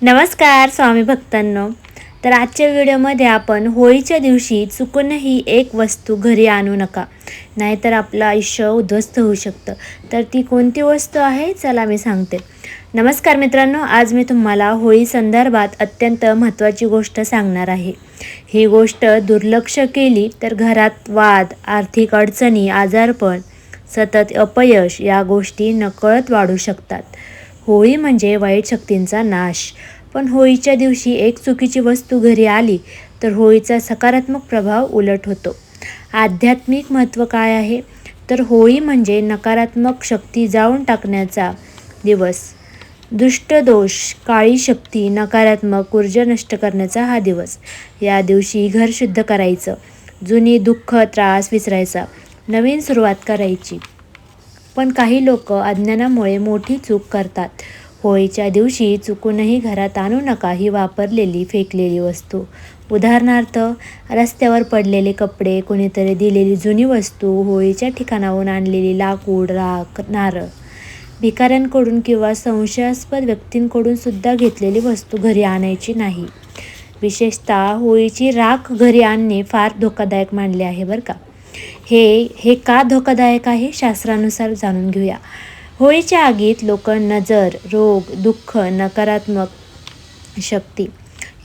नमस्कार स्वामी भक्तांनो. तर आजच्या व्हिडिओमध्ये आपण होळीच्या दिवशी चुकूनही एक वस्तू घरी आणू नका, नाहीतर आपलं आयुष्य उद्ध्वस्त होऊ शकतं. तर ती कोणती वस्तू आहे चला मी सांगते. नमस्कार मित्रांनो, आज मी तुम्हाला होळी संदर्भात अत्यंत महत्त्वाची गोष्ट सांगणार आहे. ही गोष्ट दुर्लक्ष केली तर घरात वाद, आर्थिक अडचणी, आजारपण, सतत अपयश या गोष्टी नकळत वाढू शकतात. होळी म्हणजे वाईट शक्तींचा नाश. पण होळीच्या दिवशी एक चुकीची वस्तू घरी आली तर होळीचा सकारात्मक प्रभाव उलट होतो. आध्यात्मिक महत्त्व काय आहे? तर होळी म्हणजे नकारात्मक शक्ती जाळून टाकण्याचा दिवस. दुष्ट दोष, काळी शक्ती, नकारात्मक ऊर्जा नष्ट करण्याचा हा दिवस. या दिवशी घर शुद्ध करायचं, जुनी दुःख, त्रास विसरायचा, नवीन सुरुवात करायची. पण काही लोक अज्ञानामुळे मोठी चूक करतात. होळीच्या दिवशी चुकूनही घरात आणू नका ही वापरलेली फेकलेली वस्तू. उदाहरणार्थ, रस्त्यावर पडलेले कपडे, कोणीतरी दिलेली जुनी वस्तू, होळीच्या ठिकाणाहून आणलेली लाकूड, राख, नारळ. भिकाऱ्यांकडून किंवा संशयास्पद व्यक्तींकडून सुद्धा घेतलेली वस्तू घरी आणायची नाही. विशेषतः होळीची राख घरी आणणे फार धोकादायक मानले आहे बरं का. हे का धोकादायक आहे शास्त्रानुसार जाणून घेऊया. होळीच्या आगीत लोक नजर, रोग, दुःख, नकारात्मक शक्ती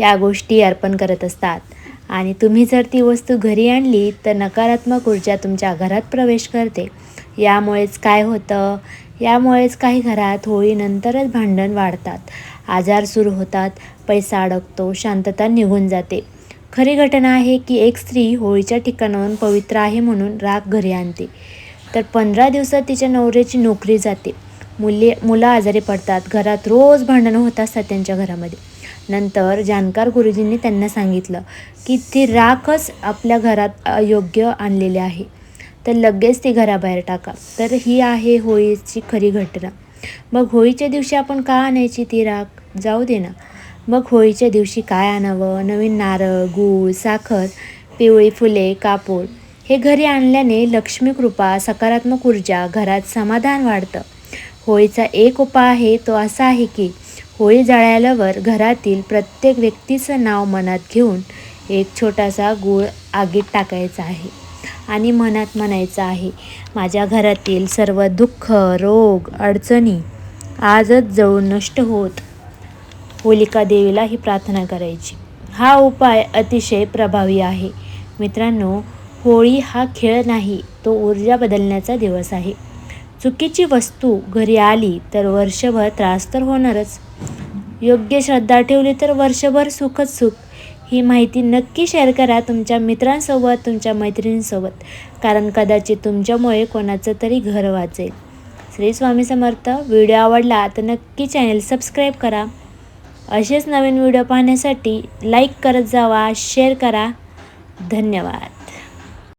या गोष्टी अर्पण करत असतात. आणि तुम्ही जर ती वस्तू घरी आणली तर नकारात्मक ऊर्जा तुमच्या घरात प्रवेश करते. यामुळेच काय होतं? यामुळेच काही घरात होळीनंतरच भांडण वाढतात, आजार सुरू होतात, पैसा अडकतो, शांतता निघून जाते. खरी घटना आहे की एक स्त्री होळीच्या ठिकाणाहून पवित्र आहे म्हणून राख घरी आणते, तर 15 दिवसात तिच्या नवऱ्याची नोकरी जाते, मुलं आजारी पडतात, घरात रोज भांडणं होत असतात त्यांच्या घरामध्ये. नंतर जाणकार गुरुजींनी त्यांना सांगितलं की ती राखच आपल्या घरात अयोग्य आणलेली आहे, तर लगेच ती घराबाहेर टाका. तर ही आहे होळीची खरी घटना. मग होळीच्या दिवशी आपण का आणायची ती राख? जाऊ दे ना. मग होळीच्या दिवशी काय आणावं? नवीन नारळ, गूळ, साखर, पिवळी फुले, कापूर. हे घरी आणल्याने लक्ष्मी कृपा, सकारात्मक ऊर्जा, घरात समाधान वाढतं. होळीचा एक उपाय आहे तो असा आहे की होळी जळाल्यावर घरातील प्रत्येक व्यक्तीचं नाव मनात घेऊन एक छोटासा गूळ आगीत टाकायचा आहे आणि मनात म्हणायचं आहे, माझ्या घरातील सर्व दुःख, रोग, अडचणी आजच जळून नष्ट होत. होलिका देवीला ही प्रार्थना करायची. हा उपाय अतिशय प्रभावी आहे. मित्रांनो, होळी हा खेळ नाही, तो ऊर्जा बदलण्याचा दिवस आहे. चुकीची वस्तू घरी आली तर वर्षभर त्रास तर होणारच. योग्य श्रद्धा ठेवली तर वर्षभर सुखच सुख. ही माहिती नक्की शेअर करा तुमच्या मित्रांसोबत, तुमच्या मैत्रिणींसोबत, कारण कदाचित तुमच्यामुळे कोणाचं तरी घर वाचेल. श्री स्वामी समर्थ. व्हिडिओ आवडला तर नक्की चॅनल सबस्क्राईब करा. असेच नवीन व्हिडिओ पाहण्यासाठी लाईक करत जावा, शेअर करा. धन्यवाद.